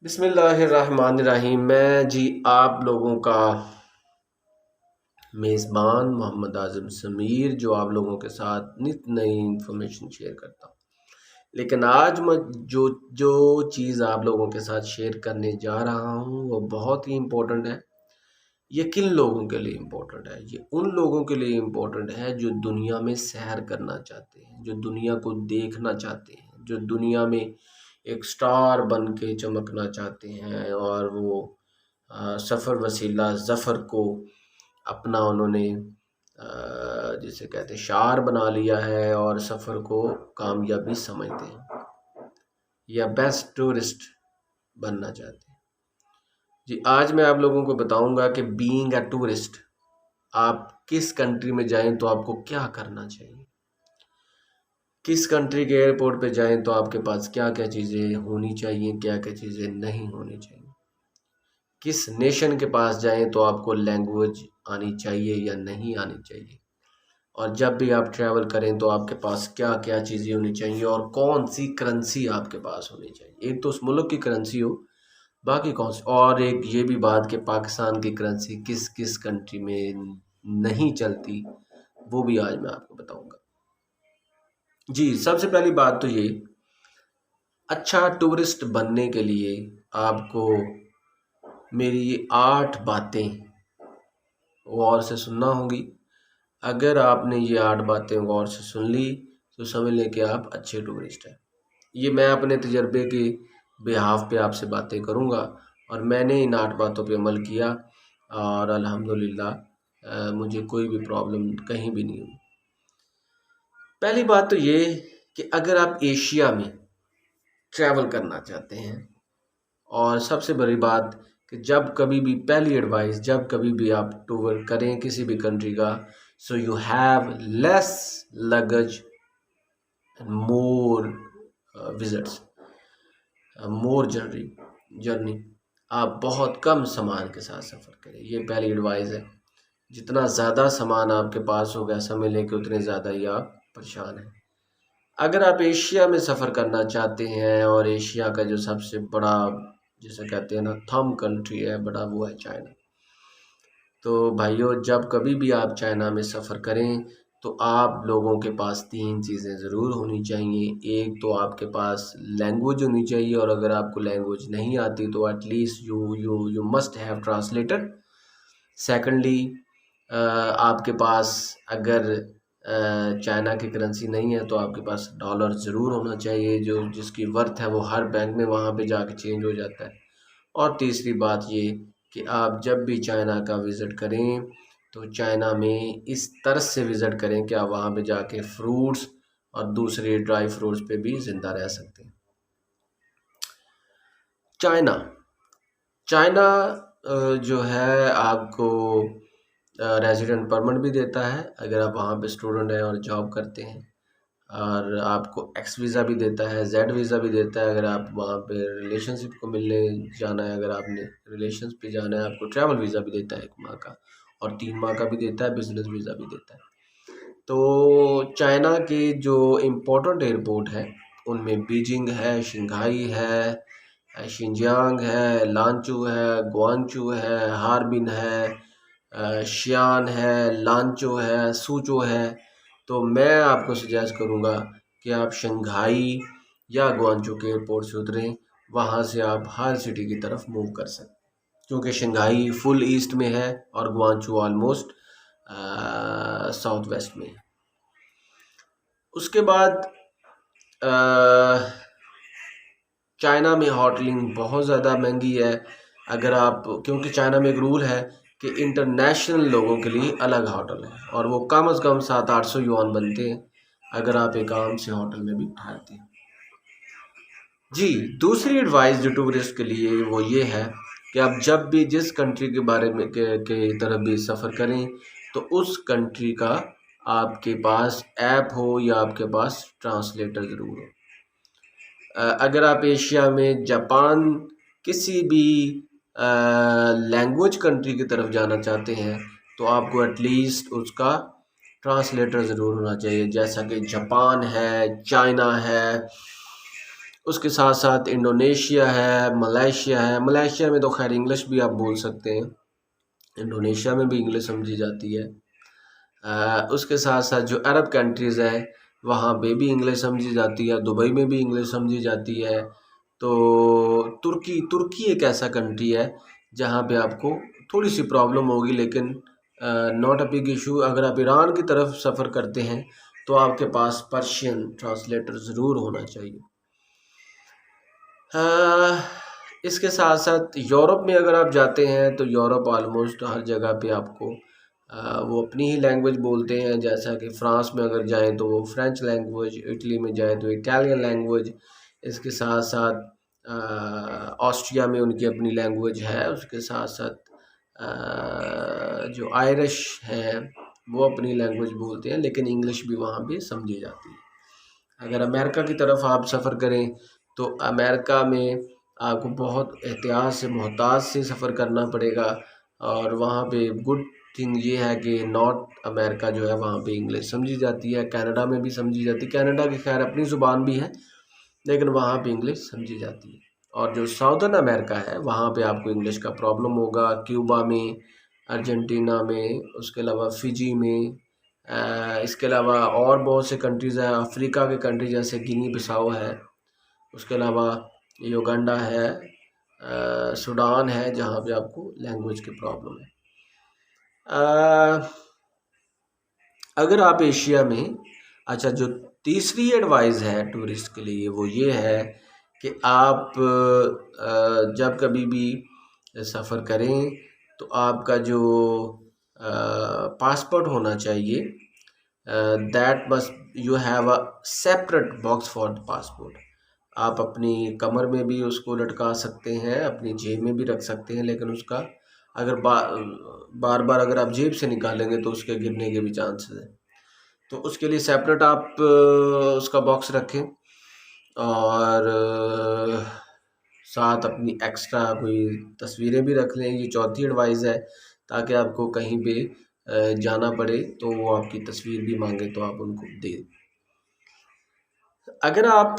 बिस्मिल्लाहिर्रहमानिर्रहीम। मैं जी आप लोगों का मेज़बान मोहम्मद आज़म समीर, जो आप लोगों के साथ नित नई इंफॉर्मेशन शेयर करता हूँ। लेकिन आज मैं जो जो चीज़ आप लोगों के साथ शेयर करने जा रहा हूँ वो बहुत ही इम्पोर्टेंट है। ये किन लोगों के लिए इम्पोर्टेंट है? ये उन लोगों के लिए इम्पोर्टेंट है जो दुनिया में सैर करना चाहते हैं, जो दुनिया को देखना चाहते हैं, जो दुनिया में एक स्टार बन के चमकना चाहते हैं और वो सफ़र वसीला ज़फ़र को अपना उन्होंने जिसे कहते हैं शार बना लिया है और सफ़र को कामयाबी समझते हैं या बेस्ट टूरिस्ट बनना चाहते हैं। जी, आज मैं आप लोगों को बताऊंगा कि बीइंग अ टूरिस्ट आप किस कंट्री में जाएं तो आपको क्या करना चाहिए, किस कंट्री के एयरपोर्ट पे जाएं तो आपके पास क्या क्या चीज़ें होनी चाहिए, क्या क्या चीज़ें नहीं होनी चाहिए, किस नेशन के पास जाएं तो आपको लैंग्वेज आनी चाहिए या नहीं आनी चाहिए, और जब भी आप ट्रैवल करें तो आपके पास क्या क्या चीज़ें होनी चाहिए और कौन सी करेंसी आपके पास होनी चाहिए। एक तो उस मुल्क की करेंसी हो, बाकी कौन सी, और एक ये भी बात कि पाकिस्तान की करेंसी किस किस कंट्री में नहीं चलती, वो भी आज मैं आपको बताऊंगा। जी, सबसे पहली बात तो ये, अच्छा टूरिस्ट बनने के लिए आपको मेरी ये 8 बातें गौर से सुनना होगी। अगर आपने ये 8 बातें गौर से सुन ली तो समझ लें कि आप अच्छे टूरिस्ट हैं। ये मैं अपने तजर्बे के बिहाफ पे आपसे बातें करूँगा और मैंने इन 8 बातों पे अमल किया और अल्हम्दुलिल्लाह मुझे कोई भी प्रॉब्लम कहीं भी नहीं हुई। पहली बात तो ये कि अगर आप एशिया में ट्रैवल करना चाहते हैं, और सबसे बड़ी बात कि जब कभी भी, पहली एडवाइस, जब कभी भी आप टूर करें किसी भी कंट्री का, so you have less luggage and more visits, more journey. आप बहुत कम सामान के साथ सफ़र करें, ये पहली एडवाइस है। जितना ज़्यादा सामान आपके पास होगा समझ लें कि उतने ज़्यादा ही आप परेशान हैं। अगर आप एशिया में सफ़र करना चाहते हैं, और एशिया का जो सबसे बड़ा, जिसे कहते हैं ना, थंब कंट्री है बड़ा, वो है चाइना। तो भाइयों, जब कभी भी आप चाइना में सफ़र करें तो आप लोगों के पास 3 चीज़ें ज़रूर होनी चाहिए। एक तो आपके पास लैंग्वेज होनी चाहिए, और अगर आपको लैंग्वेज नहीं आती तो at least you must have translator. Secondly, आपके पास अगर चाइना की करेंसी नहीं है तो आपके पास डॉलर ज़रूर होना चाहिए, जो जिसकी वर्थ है वो हर बैंक में वहाँ पे जाके चेंज हो जाता है। और तीसरी बात ये कि आप जब भी चाइना का विज़िट करें तो चाइना में इस तरह से विज़िट करें कि आप वहाँ पे जाके फ्रूट्स और दूसरे ड्राई फ्रूट्स पे भी ज़िंदा रह सकते हैं। चाइना चाइना जो है आपको रेजिडेंट परमिट भी देता है अगर आप वहाँ पे स्टूडेंट हैं और जॉब करते हैं, और आपको एक्स वीज़ा भी देता है, जेड वीज़ा भी देता है अगर आप वहाँ पे रिलेशनशिप को मिलने जाना है, अगर आपने रिलेशंस पे जाना है। आपको ट्रैवल वीज़ा भी देता है 1 माह का, और 3 माह का भी देता है, बिजनेस वीज़ा भी देता है। तो चाइना के जो इम्पोर्टेंट एयरपोर्ट हैं उनमें बीजिंग है, शंघाई है, शिनजियांग है, लांचू है, ग्वांगचू है, हार्बिन है, शियान है, लांचो है, सूचो है। तो मैं आपको सजेस्ट करूँगा कि आप शंघाई या ग्वांचो के एयरपोर्ट से उतरें, वहाँ से आप हर सिटी की तरफ मूव कर सकते हैं, क्योंकि शंघाई फुल ईस्ट में है और ग्वांचो ऑलमोस्ट साउथ वेस्ट में है। उसके बाद चाइना में होटलिंग बहुत ज़्यादा महंगी है। अगर आप, क्योंकि चाइना में एक रूल है कि इंटरनेशनल लोगों के लिए अलग होटल है, और वो कम से कम 700-800 युआन बनते हैं अगर आप एक आम से होटल में भी ठहरते हैं। जी, दूसरी एडवाइस जो टूरिस्ट के लिए वो ये है कि आप जब भी जिस कंट्री के बारे में के तरफ भी सफ़र करें तो उस कंट्री का आपके पास ऐप हो या आपके पास ट्रांसलेटर ज़रूर हो। अगर आप एशिया में जापान, किसी भी लैंग्वेज कंट्री की तरफ जाना चाहते हैं तो आपको एटलीस्ट उसका ट्रांसलेटर ज़रूर होना चाहिए, जैसा कि जापान है, चाइना है, उसके साथ साथ इंडोनेशिया है, मलेशिया है। मलेशिया में तो खैर इंग्लिश भी आप बोल सकते हैं, इंडोनेशिया में भी इंग्लिश समझी जाती है। उसके साथ साथ जो अरब कंट्रीज़ है वहाँ पे भी इंग्लिश समझी जाती है, दुबई में भी इंग्लिश समझी जाती है। तो तुर्की तुर्की एक ऐसा कंट्री है जहाँ पे आपको थोड़ी सी प्रॉब्लम होगी, लेकिन नॉट अ बिग इशू। अगर आप ईरान की तरफ सफ़र करते हैं तो आपके पास पर्शियन ट्रांसलेटर ज़रूर होना चाहिए। इसके साथ साथ यूरोप में अगर आप जाते हैं तो यूरोप ऑलमोस्ट हर जगह पे आपको वो अपनी ही लैंग्वेज बोलते हैं। जैसा कि फ्रांस में अगर जाएं तो वो फ्रेंच लैंग्वेज, इटली में जाएं तो इटालियन लैंग्वेज। इसके साथ साथ ऑस्ट्रिया में उनकी अपनी लैंग्वेज है। उसके साथ साथ जो आयरिश हैं वो अपनी लैंग्वेज बोलते हैं, लेकिन इंग्लिश भी वहाँ पे समझी जाती है। अगर अमेरिका की तरफ आप सफ़र करें तो अमेरिका में आपको बहुत एहतियात से, मोहतात से सफ़र करना पड़ेगा। और वहाँ पे गुड थिंग ये है कि नॉर्थ अमेरिका जो है वहाँ पे इंग्लिश समझी जाती है। कनाडा में भी समझी जाती है। कनाडा की खैर अपनी ज़ुबान भी है, लेकिन वहाँ पे इंग्लिश समझी जाती है। और जो साउदर्न अमेरिका है वहाँ पे आपको इंग्लिश का प्रॉब्लम होगा, क्यूबा में, अर्जेंटीना में, उसके अलावा फिजी में। इसके अलावा और बहुत से कंट्रीज़ हैं, अफ्रीका के कंट्री जैसे गिनी बिसाओ है, उसके अलावा युगांडा है, सूडान है, जहाँ पे आपको लैंग्वेज की प्रॉब्लम है। अगर आप एशिया में, अच्छा, जो तीसरी एडवाइस है टूरिस्ट के लिए वो ये है कि आप जब कभी भी सफ़र करें तो आपका जो पासपोर्ट होना चाहिए, that must you have a separate box for the passport. आप अपनी कमर में भी उसको लटका सकते हैं, अपनी जेब में भी रख सकते हैं, लेकिन उसका अगर बार बार अगर आप जेब से निकालेंगे तो उसके गिरने के भी चांसेस हैं। तो उसके लिए सेपरेट आप उसका बॉक्स रखें। और साथ अपनी एक्स्ट्रा कोई तस्वीरें भी रख लें। ये चौथी एडवाइस है, ताकि आपको कहीं पे जाना पड़े तो वो आपकी तस्वीर भी मांगे तो आप उनको दें। अगर आप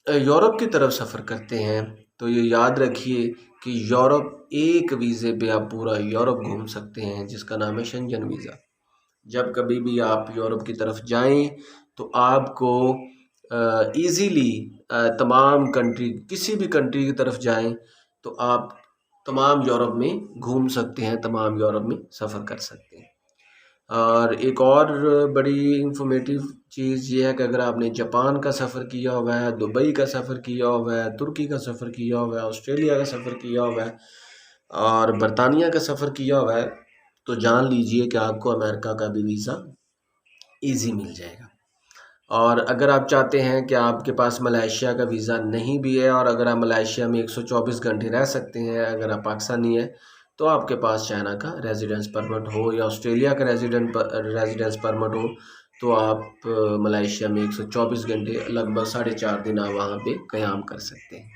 यूरोप की तरफ सफ़र करते हैं तो ये याद रखिए कि यूरोप एक वीज़े पे आप पूरा यूरोप घूम सकते हैं, जिसका नाम है शेंजन वीज़ा। जब कभी भी आप यूरोप की तरफ जाएं तो आपको इजीली तमाम कंट्री, किसी भी कंट्री की तरफ जाएं तो आप तमाम यूरोप में घूम सकते हैं, तमाम यूरोप में सफ़र कर सकते हैं। और एक और बड़ी इंफॉर्मेटिव चीज़ ये है कि अगर आपने जापान का सफ़र किया हुआ है, दुबई का सफ़र किया हुआ है, तुर्की का सफ़र किया हुआ है, ऑस्ट्रेलिया का सफ़र किया हुआ है और बरतानिया का सफ़र किया हुआ है, तो जान लीजिए कि आपको अमेरिका का भी वीज़ा ईज़ी मिल जाएगा। और अगर आप चाहते हैं कि आपके पास मलेशिया का वीज़ा नहीं भी है और अगर आप मलेशिया में 124 घंटे रह सकते हैं, अगर आप पाकिस्तानी हैं, तो आपके पास चाइना का रेजिडेंस परमिट हो या ऑस्ट्रेलिया का रेजिडेंस परमिट हो, तो आप मलेशिया में 124 घंटे, लगभग 4.5 दिन आप वहाँ पे क़याम कर सकते हैं।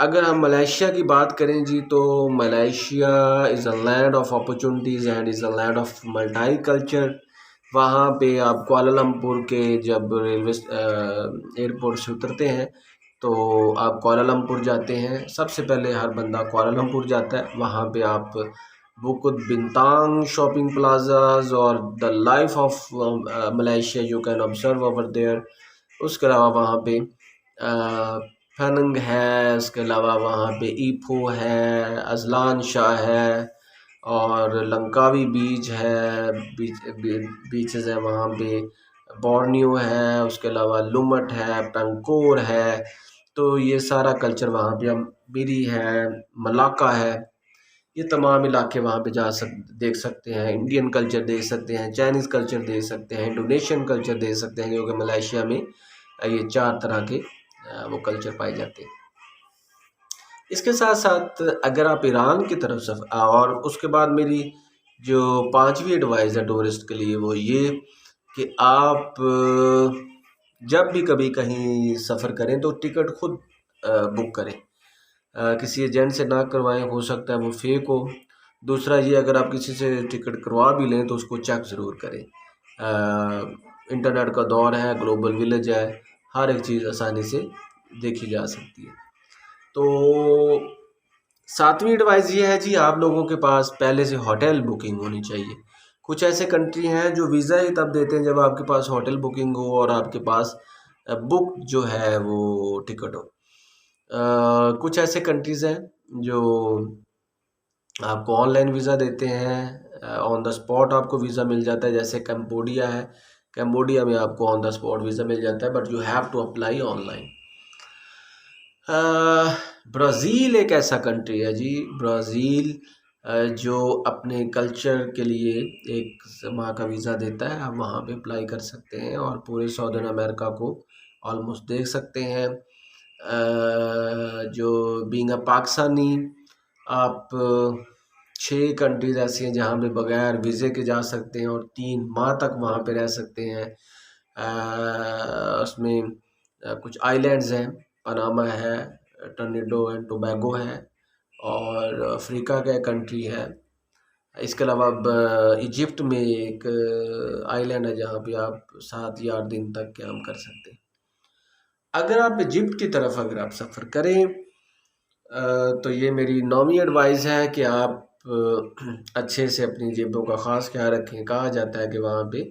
अगर हम मलेशिया की बात करें जी, तो Malaysia is a land of opportunities and is a land of multi culture. वहाँ पे आप कुआलालंपुर के जब रेलवे एयरपोर्ट से उतरते हैं तो आप कुआलालंपुर जाते हैं। सबसे पहले हर बंदा कुआलालंपुर जाता है। वहाँ पे आप बुकुत बिंतांग शॉपिंग प्लाजाज और the life of Malaysia you can observe over there. उसके अलावा वहाँ पे पेनंग है, उसके अलावा वहाँ पे ईपो है, अजलान शाह है और लंकावी बीच है, बीचेस है वहाँ पे, बोर्नियो है, उसके अलावा लुमट है, पेंकोर है। तो ये सारा कल्चर वहाँ पे, हम बिरी है, मलाका है, ये तमाम इलाके वहाँ पे देख सकते हैं। इंडियन कल्चर देख सकते हैं, चाइनीज़ कल्चर देख सकते हैं, इंडोनेशियन कल्चर देख सकते हैं, क्योंकि मलेशिया में ये 4 तरह के वो कल्चर पाए जाते हैं। इसके साथ साथ अगर आप ईरान की तरफ और उसके बाद मेरी जो 5वीं एडवाइस है टूरिस्ट के लिए वो ये कि आप जब भी कभी कहीं सफ़र करें तो टिकट खुद बुक करें, किसी एजेंट से ना करवाएं, हो सकता है वो फेक हो। दूसरा ये, अगर आप किसी से टिकट करवा भी लें तो उसको चेक ज़रूर करें। इंटरनेट का दौर है, ग्लोबल विलेज है, हर एक चीज़ आसानी से देखी जा सकती है। तो 7वीं एडवाइस ये है जी, आप लोगों के पास पहले से होटल बुकिंग होनी चाहिए। कुछ ऐसे कंट्री हैं जो वीज़ा ही तब देते हैं जब आपके पास होटल बुकिंग हो और आपके पास बुक जो है वो टिकट हो। कुछ ऐसे कंट्रीज़ हैं जो आपको ऑनलाइन वीज़ा देते हैं, ऑन द स्पॉट आपको वीज़ा मिल जाता है, जैसे कंबोडिया है। कंबोडिया में आपको ऑन द स्पॉट वीज़ा मिल जाता है, but you have to apply online. Brazil एक ऐसा कंट्री है जी, ब्राज़ील जो अपने कल्चर के लिए एक वहाँ का वीज़ा देता है, आप वहाँ पे अप्लाई कर सकते हैं और पूरे साउदर्न अमेरिका को ऑलमोस्ट देख सकते हैं। जो बीइंग अ पाकिस्तानी, आप 6 कंट्रीज़ ऐसी हैं जहाँ पे बगैर वीज़े के जा सकते हैं और 3 माह तक वहाँ पे रह सकते हैं। उसमें कुछ आइलैंड्स हैं, पनामा है, टर्निडो एंड टोबैगो है और अफ्रीका का कंट्री है। इसके अलावा अब इजिप्ट में एक आइलैंड है जहाँ पे आप 7 या 8 दिन तक कैंप कर सकते हैं। अगर आप इजिप्ट की तरफ अगर आप सफ़र करें तो ये मेरी 9वीं एडवाइस है कि आप अच्छे से अपनी जेबों का ख़ास ख्याल रखें। कहा जाता है कि वहाँ पे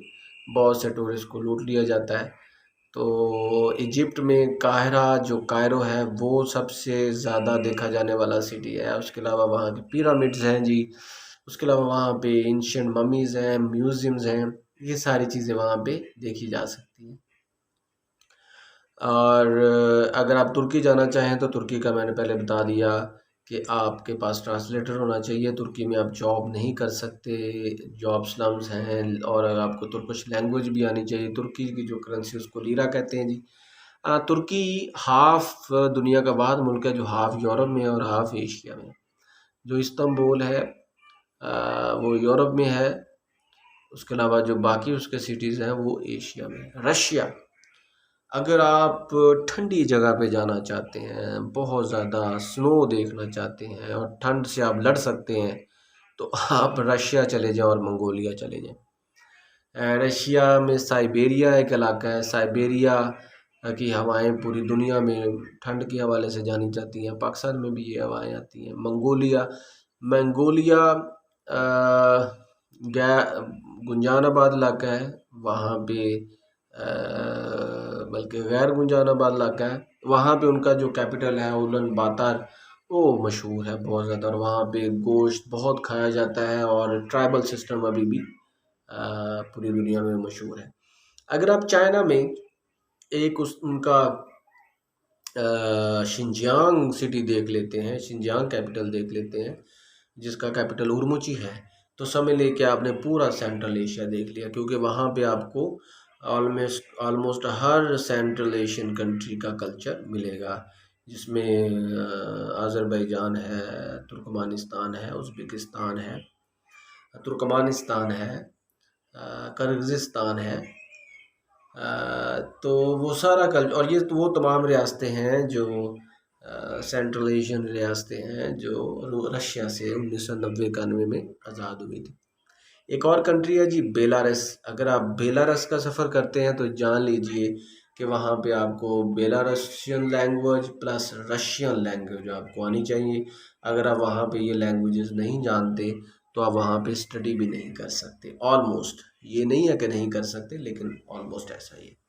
बहुत से टूरिस्ट को लूट लिया जाता है। तो इजिप्ट में काहिरा जो कायरो है वो सबसे ज़्यादा देखा जाने वाला सिटी है। उसके अलावा वहाँ की पिरामिड्स हैं जी, उसके अलावा वहाँ पे एंशिएंट ममीज़ हैं, म्यूज़ियम्स हैं, ये सारी चीज़ें वहाँ पे देखी जा सकती हैं। और अगर आप तुर्की जाना चाहें तो तुर्की का मैंने पहले बता दिया कि आपके पास ट्रांसलेटर होना चाहिए। तुर्की में आप जॉब नहीं कर सकते, जॉब स्लम्स हैं, और अगर आपको तुर्किश लैंग्वेज भी आनी चाहिए। तुर्की की जो करेंसी उसको लीरा कहते हैं जी। तुर्की हाफ दुनिया का वाद मुल्क है, जो हाफ यूरोप में है और हाफ एशिया में। जो इस्तांबुल है वो यूरोप में है, उसके अलावा जो बाकी उसके सिटीज़ हैं वो एशिया में है। रशिया, अगर आप ठंडी जगह पे जाना चाहते हैं, बहुत ज़्यादा स्नो देखना चाहते हैं और ठंड से आप लड़ सकते हैं, तो आप रशिया चले जाएं और मंगोलिया चले जाएं। रशिया में साइबेरिया एक इलाका है। साइबेरिया की हवाएं पूरी दुनिया में ठंड के हवाले से जानी जाती हैं। पाकिस्तान में भी ये हवाएं आती हैं। मंगोलिया, मंगोलिया गुंजानाबाद इलाका है, वहाँ पे बल्कि गैर गुंजानाबाद इलाका है। वहाँ पे उनका जो कैपिटल है उलन बातर, वो मशहूर है बहुत ज़्यादा, और वहाँ पे गोश्त बहुत खाया जाता है और ट्राइबल सिस्टम अभी भी पूरी दुनिया में मशहूर है। अगर आप चाइना में एक उनका शिनजियांग सिटी देख लेते हैं, शिनजियांग कैपिटल देख लेते हैं, जिसका कैपिटल उर्मुची है, तो समझ लें कि आपने पूरा सेंट्रल एशिया देख लिया, क्योंकि वहाँ पे आपको ऑलमोस्ट हर सेंट्रल एशियन कंट्री का कल्चर मिलेगा, जिसमें अज़रबैजान है, तुर्कमानिस्तान है, उज़्बेकिस्तान है, तुर्कमानिस्तान है, किर्गिज़स्तान है। तो वो सारा कल्चर, और ये तो वो तमाम रियासतें हैं जो सेंट्रल एशियन रियासतें हैं जो रशिया से 1990-91 में आज़ाद हुई थी। एक और कंट्री है जी बेलारस। अगर आप बेलारस का सफ़र करते हैं तो जान लीजिए कि वहाँ पे आपको बेलारसियन लैंग्वेज प्लस रशियन लैंग्वेज आपको आनी चाहिए। अगर आप वहाँ पे ये लैंग्वेजेस नहीं जानते तो आप वहाँ पे स्टडी भी नहीं कर सकते। ऑलमोस्ट, ये नहीं है कि नहीं कर सकते, लेकिन ऑलमोस्ट ऐसा ही है।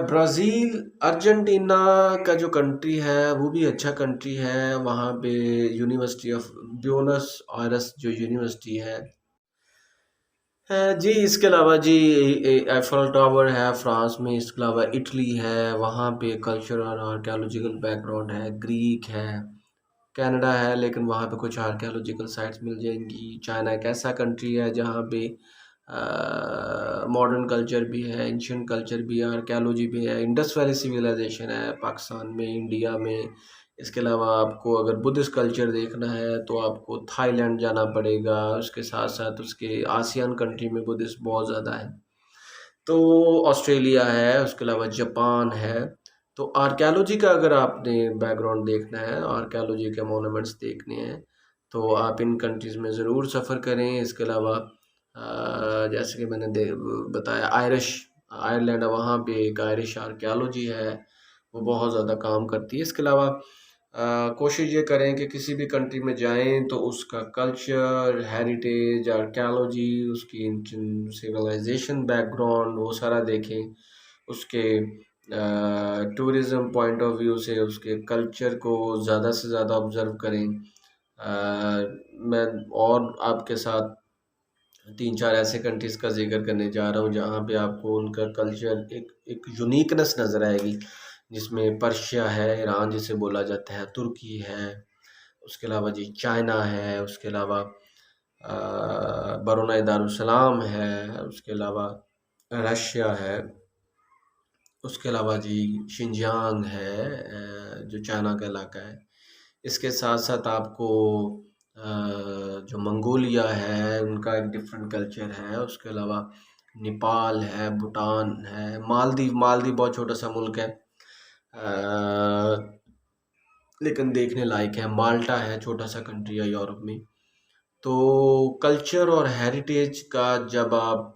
ब्राज़ील, अर्जेंटीना का जो कंट्री है वो भी अच्छा कंट्री है। वहाँ पे यूनिवर्सिटी ऑफ ब्यूनस आयरस जो यूनिवर्सिटी है जी। इसके अलावा जी एफल टावर है फ्रांस में। इसके अलावा इटली है, वहाँ पे कल्चरल और आर्कियोलॉजिकल बैकग्राउंड है। ग्रीक है, कनाडा है, लेकिन वहाँ पे कुछ आर्कियोलॉजिकल साइट्स मिल जाएंगी। चाइना एक ऐसा कंट्री है जहाँ पे मॉडर्न कल्चर भी है, एंशियंट कल्चर भी है, आर्कियोलॉजी भी है। इंडस वैली सिविलाइजेशन है पाकिस्तान में, इंडिया में। इसके अलावा आपको अगर बुद्धिस्ट कल्चर देखना है तो आपको थाईलैंड जाना पड़ेगा। उसके साथ साथ उसके आसियान कंट्री में बुद्धिस्ट बहुत ज़्यादा है, तो ऑस्ट्रेलिया है, उसके अलावा जापान है। तो आर्कियोलॉजी का अगर आपने बैकग्राउंड देखना है, आर्कियोलॉजी के मोनूमेंट्स देखने हैं, तो आप इन कंट्रीज़ में ज़रूर सफ़र करें। इसके अलावा जैसे कि मैंने बताया आयरलैंड है, वहाँ पे एक आयरिश आर्कियोलॉजी है, वो बहुत ज़्यादा काम करती है। इसके अलावा कोशिश ये करें कि किसी भी कंट्री में जाएं तो उसका कल्चर, हेरिटेज, आर्कियोलॉजी, उसकी सिविलाइजेशन बैकग्राउंड वो सारा देखें। उसके टूरिज़्म पॉइंट ऑफ व्यू से उसके कल्चर को ज़्यादा से ज़्यादा ऑब्ज़र्व करें। मैं और आपके साथ 3-4 ऐसे कंट्रीज़ का ज़िक्र करने जा रहा हूँ जहाँ पे आपको उनका कल्चर एक यूनिकनेस नज़र आएगी, जिसमें पर्शिया है, ईरान जिसे बोला जाता है, तुर्की है, उसके अलावा जी चाइना है, उसके अलावा ब्रुनेई दारुसलाम है, उसके अलावा रशिया है, उसके अलावा जी शिनजियांग है, जो चाइना का इलाका है। इसके साथ-साथ आपको जो मंगोलिया है, उनका एक डिफरेंट कल्चर है। उसके अलावा नेपाल है, भूटान है, मालदीव मालदीव बहुत छोटा-सा मुल्क है, लेकिन देखने लायक है। माल्टा है, छोटा-सा कंट्री है यूरोप में। तो कल्चर और हेरिटेज का जब आप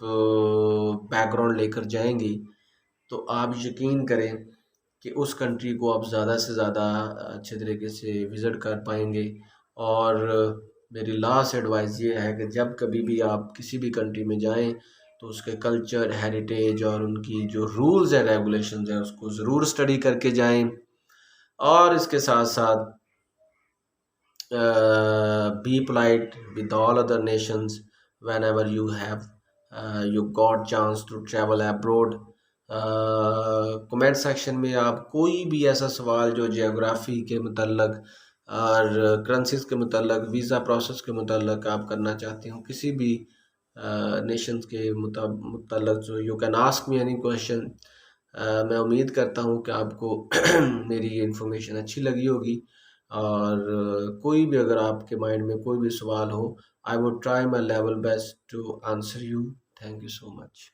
बैकग्राउंड लेकर जाएँगे, तो आप यकीन करें कि उस कंट्री को आप ज़्यादा से ज़्यादा अच्छे तरीके से विज़िट कर पाएंगे। और मेरी लास्ट एडवाइस ये है कि जब कभी भी आप किसी भी कंट्री में जाएं तो उसके कल्चर, हेरिटेज और उनकी जो रूल्स एंड रेगुलेशंस हैं उसको ज़रूर स्टडी करके जाएं। और इसके साथ साथ be polite with all other nations whenever you have you got chance to travel abroad। Comment section में आप कोई भी ऐसा सवाल जो जियोग्राफी के मुतल्लक और करेंसीज के मुतल्लक, वीज़ा प्रोसेस के मुतल्लक आप करना चाहते हो, किसी भी नेशंस के मुतल्लक, जो you can ask me any question. मैं उम्मीद करता हूँ कि आपको मेरी ये इन्फॉर्मेशन अच्छी लगी होगी। और कोई भी अगर आपके माइंड में कोई भी सवाल हो, I would try my level best to answer you. Thank you so much.